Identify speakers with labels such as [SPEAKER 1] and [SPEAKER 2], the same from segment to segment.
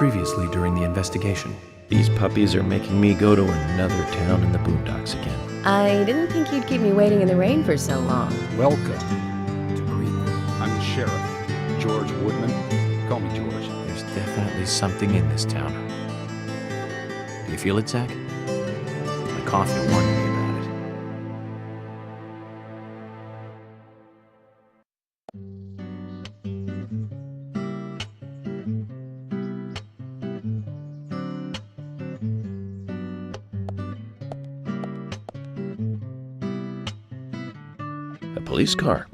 [SPEAKER 1] Previously during the investigation.
[SPEAKER 2] These puppies are making me go to another town in the boondocks again.
[SPEAKER 3] I didn't think you'd keep me waiting in the rain for so long.
[SPEAKER 4] Welcome to Greenvale. I'm the sheriff, George Woodman. Call me George.
[SPEAKER 1] There's definitely something in this town. Do you feel it, Zach? My coffee warned me about it.
[SPEAKER 2] A police car.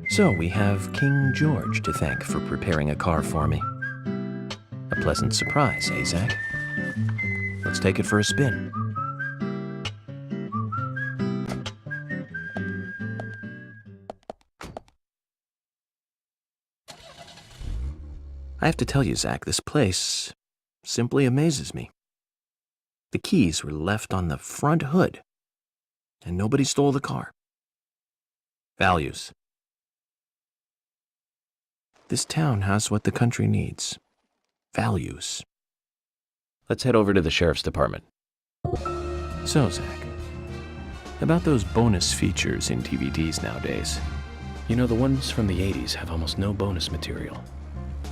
[SPEAKER 1] So we have King George to thank for preparing a car for me. A pleasant surprise, eh, Zach? Let's take it for a spin. I have to tell you, Zach, this place simply amazes me. The keys were left on the front hood, and nobody stole the car. Values. This town has what the country needs. Values.
[SPEAKER 2] Let's head over to the sheriff's department.
[SPEAKER 1] So, Zach, about those bonus features in DVDs nowadays.
[SPEAKER 2] You know, the ones from the 80s have almost no bonus material.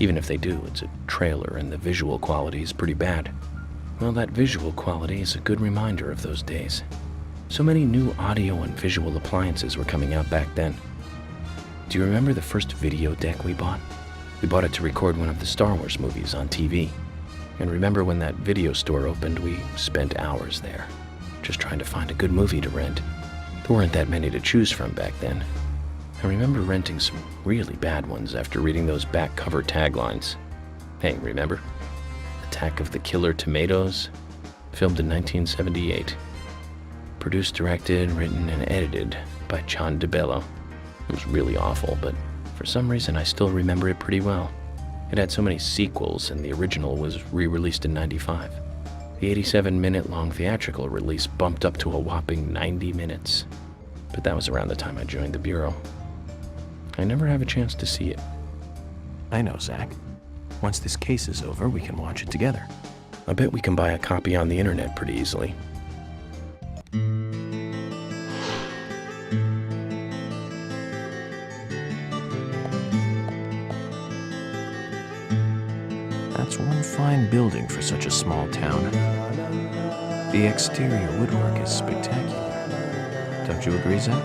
[SPEAKER 2] Even if they do, it's a trailer and the visual quality is pretty bad. Well, that visual quality is a good reminder of those days. So many new audio and visual appliances were coming out back then. Do you remember the first video deck we bought? We bought it to record one of the Star Wars movies on TV. And remember when that video store opened, we spent hours there, just trying to find a good movie to rent. There weren't that many to choose from back then. I remember renting some really bad ones after reading those back cover taglines. Hey, remember? Attack of the Killer Tomatoes, filmed in 1978. Produced, directed, written, and edited by John DeBello. It was really awful, but for some reason I still remember it pretty well. It had so many sequels, and the original was re-released in '95. The 87-minute-long theatrical release bumped up to a whopping 90 minutes. But that was around the time I joined the Bureau. I never have a chance to see it.
[SPEAKER 1] I know, Zach. Once this case is over, we can watch it together.
[SPEAKER 2] I bet we can buy a copy on the internet pretty easily.
[SPEAKER 1] That's one fine building for such a small town. The exterior woodwork is spectacular. Don't you agree, Zach?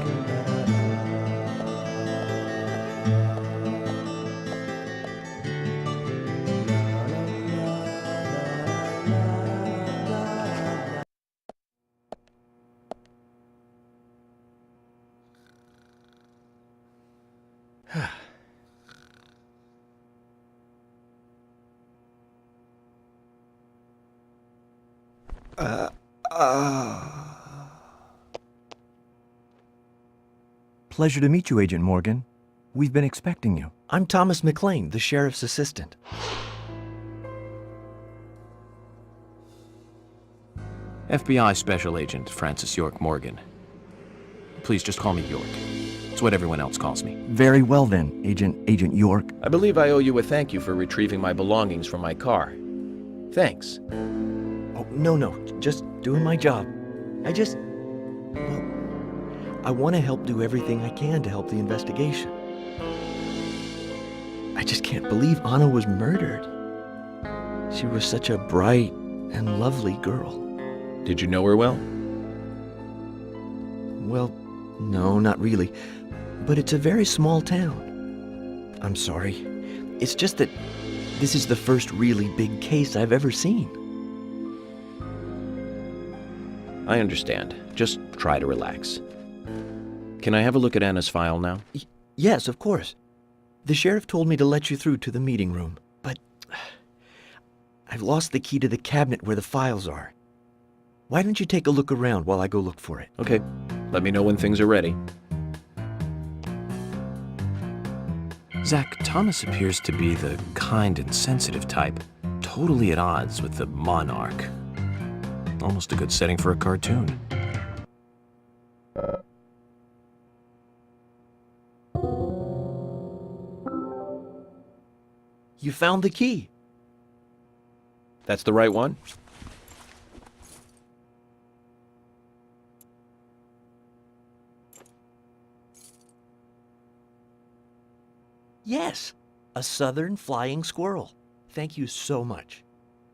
[SPEAKER 5] Pleasure to meet you, Agent Morgan. We've been expecting you.
[SPEAKER 6] I'm Thomas McLean, the sheriff's assistant.
[SPEAKER 1] FBI Special Agent Francis York Morgan. Please just call me York. It's what everyone else calls me.
[SPEAKER 5] Very well then, Agent York.
[SPEAKER 2] I believe I owe you a thank you for retrieving my belongings from my car. Thanks.
[SPEAKER 6] Oh, no, just doing my job. I want to help do everything I can to help the investigation. I just can't believe Anna was murdered. She was such a bright and lovely girl.
[SPEAKER 2] Did you know her well?
[SPEAKER 6] Well, no, not really. But it's a very small town. I'm sorry. It's just that this is the first really big case I've ever seen.
[SPEAKER 2] I understand. Just try to relax. Can I have a look at Anna's file now?
[SPEAKER 6] Yes, of course. The sheriff told me to let you through to the meeting room, but I've lost the key to the cabinet where the files are. Why don't you take a look around while I go look for it?
[SPEAKER 2] Okay. Let me know when things are ready.
[SPEAKER 1] Zach, Thomas appears to be the kind and sensitive type, totally at odds with the monarch. Almost a good setting for a cartoon.
[SPEAKER 6] You found the key.
[SPEAKER 7] That's the right one?
[SPEAKER 6] Yes, a southern flying squirrel. Thank you so much.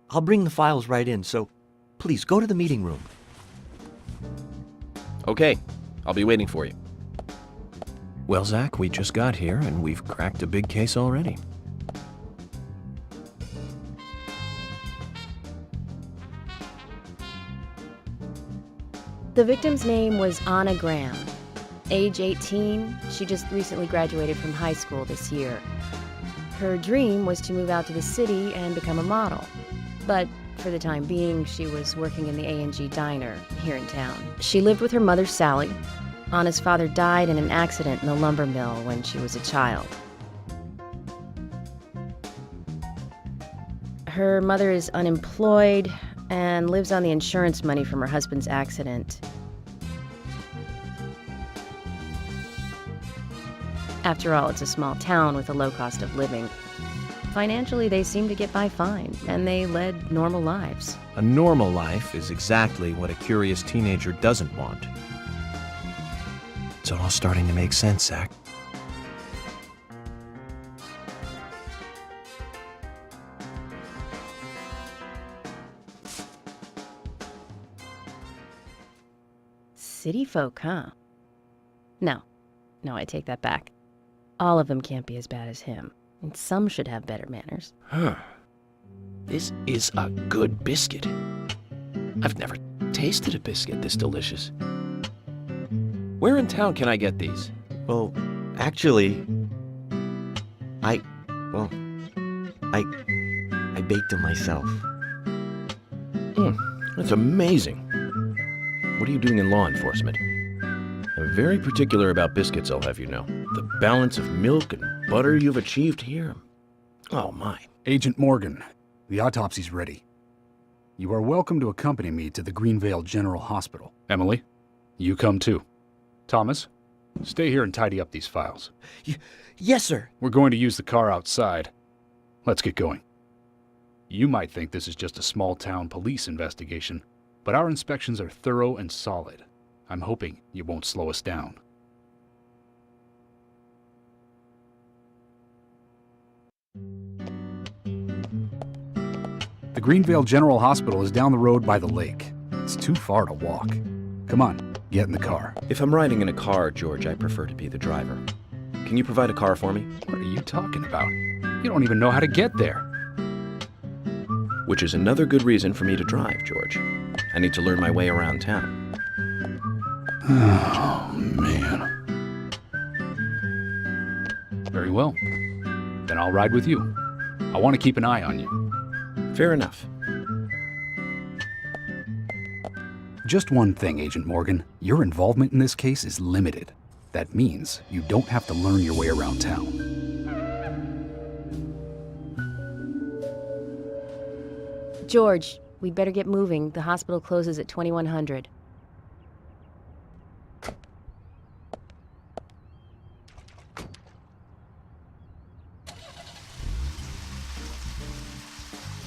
[SPEAKER 6] I'll bring the files right in, so please go to the meeting room.
[SPEAKER 7] Okay, I'll be waiting for you.
[SPEAKER 1] Well, Zach, we just got here and we've cracked a big case already.
[SPEAKER 3] The victim's name was Anna Graham. Age 18, she just recently graduated from high school this year. Her dream was to move out to the city and become a model. But for the time being, she was working in the A&G diner here in town. She lived with her mother, Sally. Anna's father died in an accident in the lumber mill when she was a child. Her mother is unemployed and lives on the insurance money from her husband's accident. After all, it's a small town with a low cost of living. Financially, they seem to get by fine, and they led normal lives.
[SPEAKER 1] A normal life is exactly what a curious teenager doesn't want. It's all starting to make sense, Zach.
[SPEAKER 3] City folk, huh? No, I take that back. All of them can't be as bad as him, and some should have better manners.
[SPEAKER 2] Huh. This is a good biscuit. I've never tasted a biscuit this delicious.
[SPEAKER 7] Where in town can I get these?
[SPEAKER 6] Well, actually, I baked them myself.
[SPEAKER 2] That's amazing. What are you doing in law enforcement? I'm very particular about biscuits, I'll have you know. The balance of milk and butter you've achieved here. Oh my.
[SPEAKER 4] Agent Morgan, the autopsy's ready. You are welcome to accompany me to the Greenvale General Hospital. Emily, you come too. Thomas, stay here and tidy up these files.
[SPEAKER 6] Yes, sir.
[SPEAKER 4] We're going to use the car outside. Let's get going. You might think this is just a small-town police investigation, but our inspections are thorough and solid. I'm hoping you won't slow us down. The Greenvale General Hospital is down the road by the lake. It's too far to walk. Come on, get in the car.
[SPEAKER 7] If I'm riding in a car, George, I prefer to be the driver. Can you provide a car for me?
[SPEAKER 4] What are you talking about? You don't even know how to get there.
[SPEAKER 7] Which is another good reason for me to drive, George. I need to learn my way around town.
[SPEAKER 4] Oh, man. Very well. Then I'll ride with you. I want to keep an eye on you.
[SPEAKER 7] Fair enough.
[SPEAKER 4] Just one thing, Agent Morgan. Your involvement in this case is limited. That means you don't have to learn your way around town.
[SPEAKER 3] George, we'd better get moving. The hospital closes at 2100.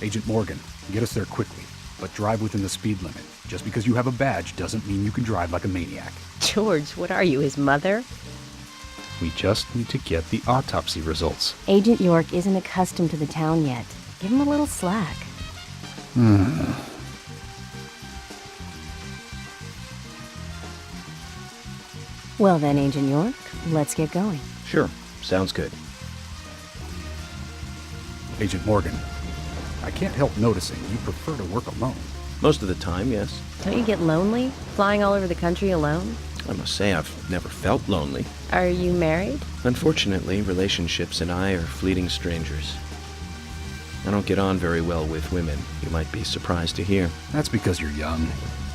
[SPEAKER 4] Agent Morgan, get us there quickly, but drive within the speed limit. Just because you have a badge doesn't mean you can drive like a maniac.
[SPEAKER 3] George, what are you, his mother?
[SPEAKER 4] We just need to get the autopsy results.
[SPEAKER 3] Agent York isn't accustomed to the town yet. Give him a little slack. Well then, Agent York, let's get going.
[SPEAKER 7] Sure, sounds good.
[SPEAKER 4] Agent Morgan, I can't help noticing you prefer to work alone.
[SPEAKER 7] Most of the time, yes.
[SPEAKER 3] Don't you get lonely, flying all over the country alone?
[SPEAKER 7] I must say I've never felt lonely.
[SPEAKER 3] Are you married?
[SPEAKER 7] Unfortunately, relationships and I are fleeting strangers. I don't get on very well with women, you might be surprised to hear.
[SPEAKER 4] That's because you're young.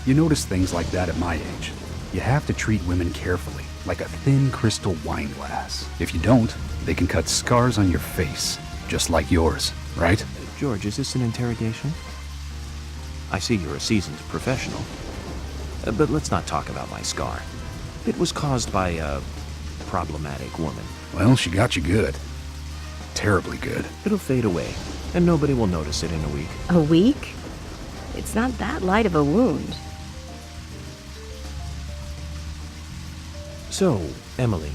[SPEAKER 4] You notice things like that at my age. You have to treat women carefully, like a thin crystal wine glass. If you don't, they can cut scars on your face, just like yours, right?
[SPEAKER 1] George, is this an interrogation? I see you're a seasoned professional. But let's not talk about my scar. It was caused by a problematic woman.
[SPEAKER 4] Well, she got you good. Terribly good.
[SPEAKER 1] It'll fade away, and nobody will notice it in a week.
[SPEAKER 3] A week? It's not that light of a wound.
[SPEAKER 1] So, Emily,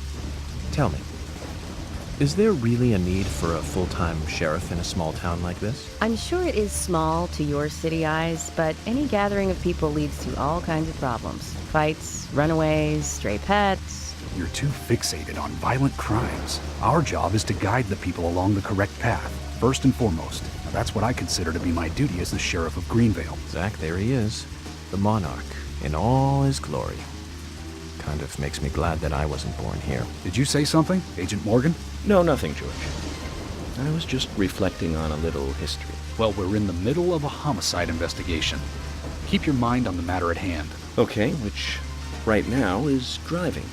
[SPEAKER 1] tell me, is there really a need for a full-time sheriff in a small town like this?
[SPEAKER 3] I'm sure it is small to your city eyes, but any gathering of people leads to all kinds of problems. Fights, runaways, stray pets.
[SPEAKER 4] You're too fixated on violent crimes. Our job is to guide the people along the correct path, first and foremost. Now, that's what I consider to be my duty as the sheriff of Greenvale.
[SPEAKER 1] Zach, there he is. The monarch, in all his glory. Kind of makes me glad that I wasn't born here.
[SPEAKER 4] Did you say something, Agent Morgan?
[SPEAKER 7] No, nothing, George. I was just reflecting on a little history.
[SPEAKER 4] Well, we're in the middle of a homicide investigation. Keep your mind on the matter at hand.
[SPEAKER 7] Okay, which right now is driving.